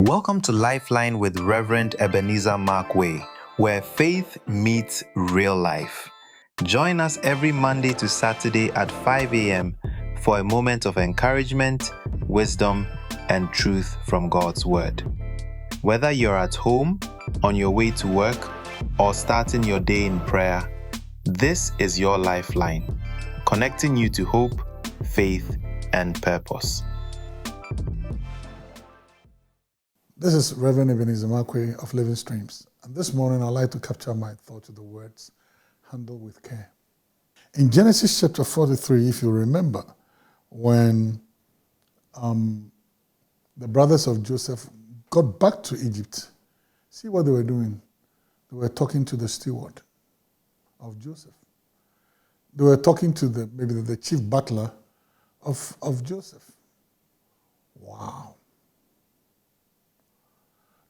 Welcome to LifeLine with Rev. Ebenezer Markwei, where faith meets real life. Join us every Monday to Saturday at 5 a.m. for a moment of encouragement, wisdom, and truth from God's Word. Whether you're at home, on your way to work, or starting your day in prayer, this is your Lifeline, connecting you to hope, faith, and purpose. This is Reverend Ebenezer Markwei of Living Streams, and this morning I'd like to capture my thoughts with the words, handle with care. In Genesis chapter 43, if you remember, when the brothers of Joseph got back to Egypt, see what they were doing? They were talking to the steward of Joseph. They were talking to the chief butler of Joseph. Wow.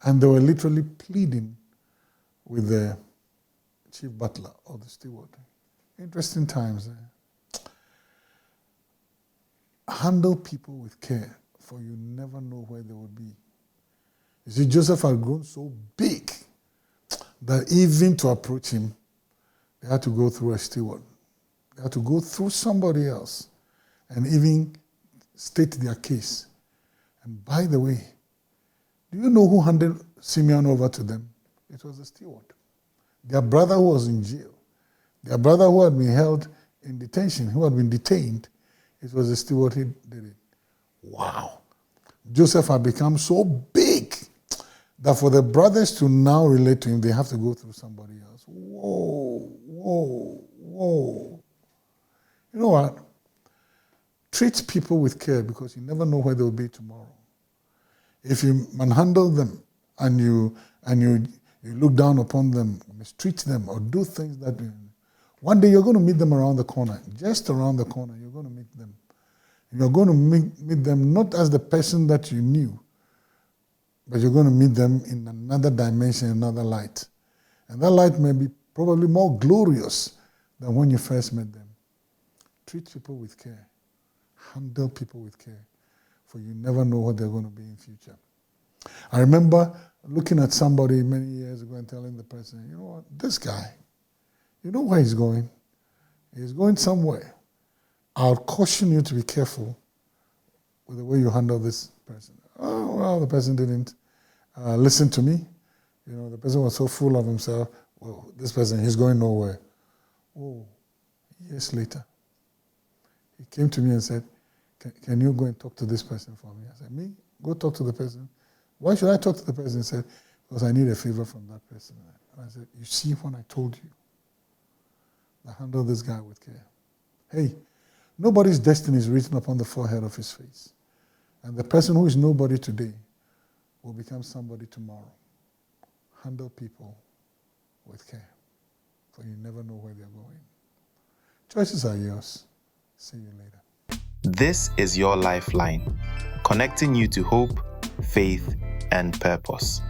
And they were literally pleading with the chief butler or the steward. Interesting times. Handle people with care, for you never know where they will be. You see, Joseph had grown so big that even to approach him, they had to go through a steward. They had to go through somebody else and even state their case. And by the way, do you know who handed Simeon over to them? It was the steward. Their brother who was in jail. Their brother who had been held in detention, who had been detained. It was the steward who did it. Wow. Joseph had become so big that for the brothers to now relate to him, they have to go through somebody else. Whoa. You know what? Treat people with care because you never know where they'll be tomorrow. If you manhandle them and you look down upon them, mistreat them, or do things that one day you're going to meet them around the corner. Just around the corner, you're going to meet them. And you're going to meet them not as the person that you knew, but you're going to meet them in another dimension, another light. And that light may be probably more glorious than when you first met them. Treat people with care. Handle people with care. For you never know what they're going to be in future. I remember looking at somebody many years ago and telling the person, you know what, this guy, you know where he's going? He's going somewhere. I'll caution you to be careful with the way you handle this person. Oh, well, the person didn't listen to me. You know, the person was so full of himself. Well, this person, he's going nowhere. Oh, years later, he came to me and said, can you go and talk to this person for me? I said, me? Go talk to the person? Why should I talk to the person? He said, because I need a favor from that person. And I said, you see when I told you? I handle this guy with care. Hey, nobody's destiny is written upon the forehead of his face. And the person who is nobody today will become somebody tomorrow. Handle people with care, for you never know where they're going. Choices are yours. See you later. This is your Lifeline, connecting you to hope, faith, and purpose.